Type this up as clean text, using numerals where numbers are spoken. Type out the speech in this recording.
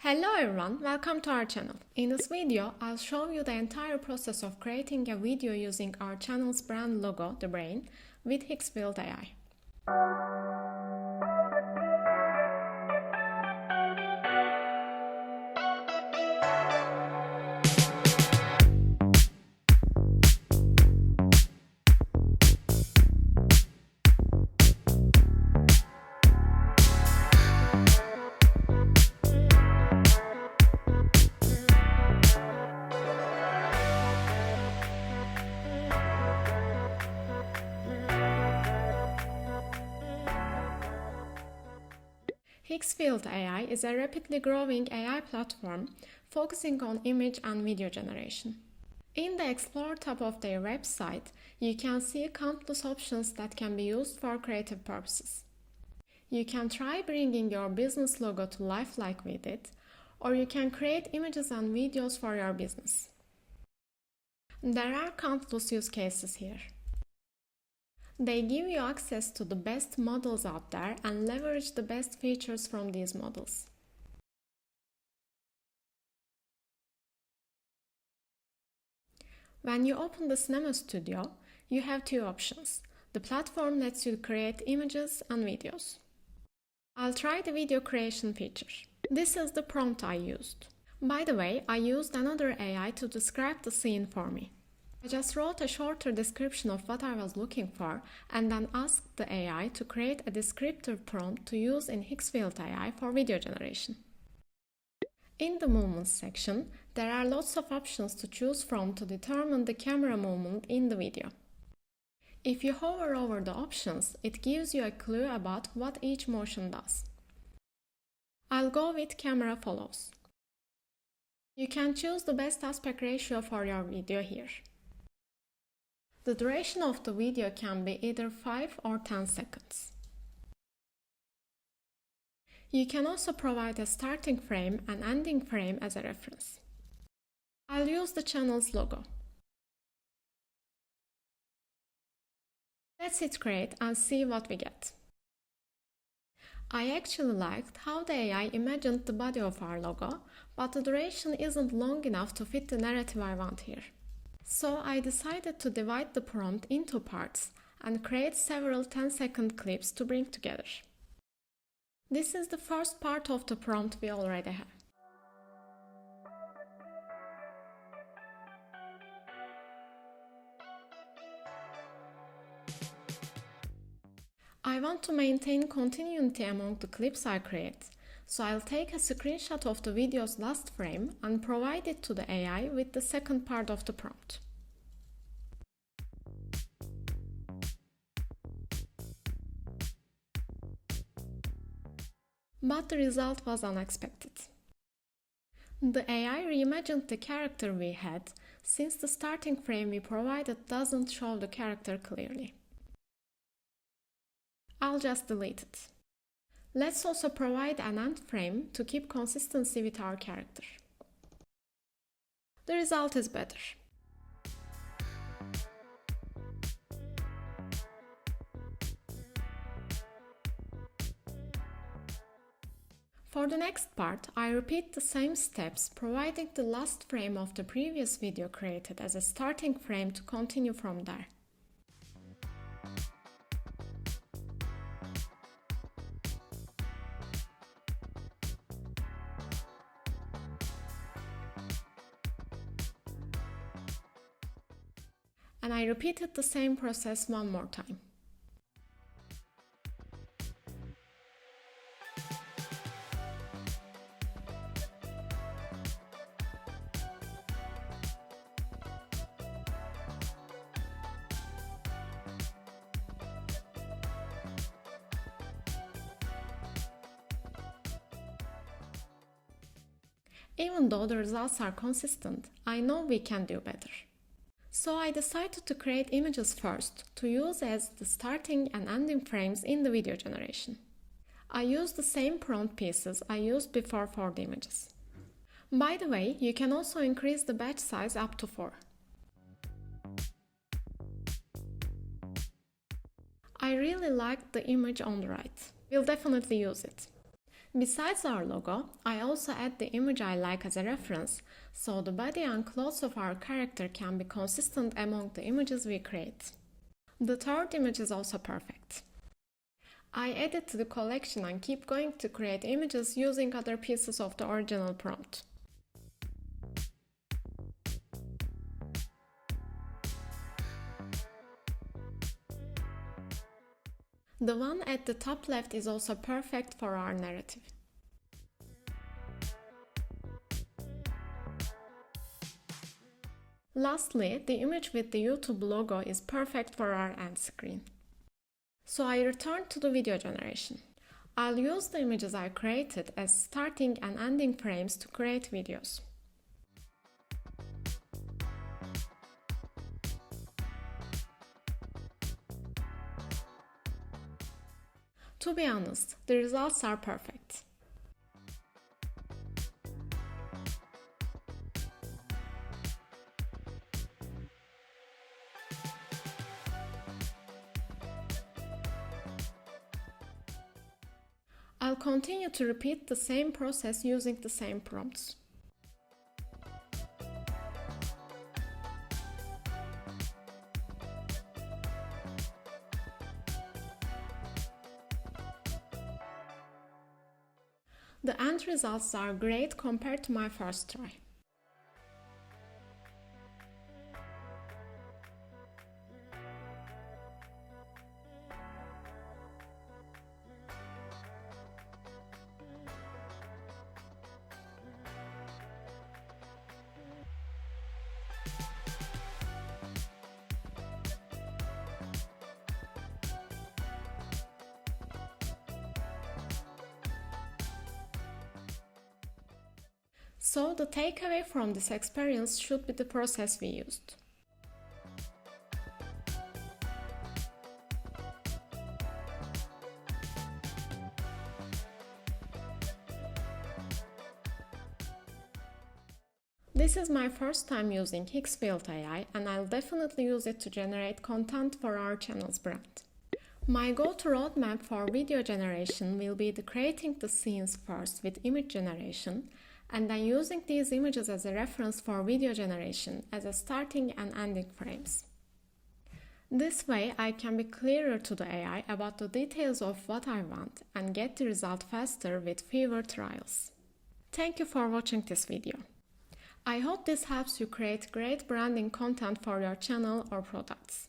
Hello everyone, welcome to our channel. In this video, I'll show you the entire process of creating a video using our channel's brand logo, the brain, with Higgsfield AI. Higgsfield AI is a rapidly growing AI platform focusing on image and video generation. In the Explore tab of their website, you can see countless options that can be used for creative purposes. You can try bringing your business logo to life like we did, or you can create images and videos for your business. There are countless use cases here. They give you access to the best models out there and leverage the best features from these models. When you open the Cinema Studio, you have two options. The platform lets you create images and videos. I'll try the video creation feature. This is the prompt I used. By the way, I used another AI to describe the scene for me. I just wrote a shorter description of what I was looking for and then asked the AI to create a descriptive prompt to use in Higgsfield AI for video generation. In the movements section, there are lots of options to choose from to determine the camera movement in the video. If you hover over the options, it gives you a clue about what each motion does. I'll go with camera follows. You can choose the best aspect ratio for your video here. The duration of the video can be either 5 or 10 seconds. You can also provide a starting frame and ending frame as a reference. I'll use the channel's logo. Let's hit create and see what we get. I actually liked how the AI imagined the body of our logo, but the duration isn't long enough to fit the narrative I want here. So I decided to divide the prompt into parts and create several 10-second clips to bring together. This is the first part of the prompt we already have. I want to maintain continuity among the clips I create, so I'll take a screenshot of the video's last frame and provide it to the AI with the second part of the prompt. But the result was unexpected. The AI reimagined the character we had, since the starting frame we provided doesn't show the character clearly. I'll just delete it. Let's also provide an end frame to keep consistency with our character. The result is better. For the next part, I repeat the same steps, providing the last frame of the previous video created as a starting frame to continue from there. And I repeated the same process one more time. Even though the results are consistent, I know we can do better. So I decided to create images first to use as the starting and ending frames in the video generation. I used the same prompt pieces I used before for the images. By the way, you can also increase the batch size up to 4. I really liked the image on the right. We'll definitely use it. Besides our logo, I also add the image I like as a reference, so the body and clothes of our character can be consistent among the images we create. The third image is also perfect. I add it to the collection and keep going to create images using other pieces of the original prompt. The one at the top left is also perfect for our narrative. Lastly, the image with the YouTube logo is perfect for our end screen. So I return to the video generation. I'll use the images I created as starting and ending frames to create videos. To be honest, the results are perfect. I'll continue to repeat the same process using the same prompts. The end results are great compared to my first try. So the takeaway from this experience should be the process we used. This is my first time using Higgsfield AI, and I'll definitely use it to generate content for our channel's brand. My go-to roadmap for video generation will be creating the scenes first with image generation, and then using these images as a reference for video generation as a starting and ending frames. This way I can be clearer to the AI about the details of what I want and get the result faster with fewer trials. Thank you for watching this video. I hope this helps you create great branding content for your channel or products.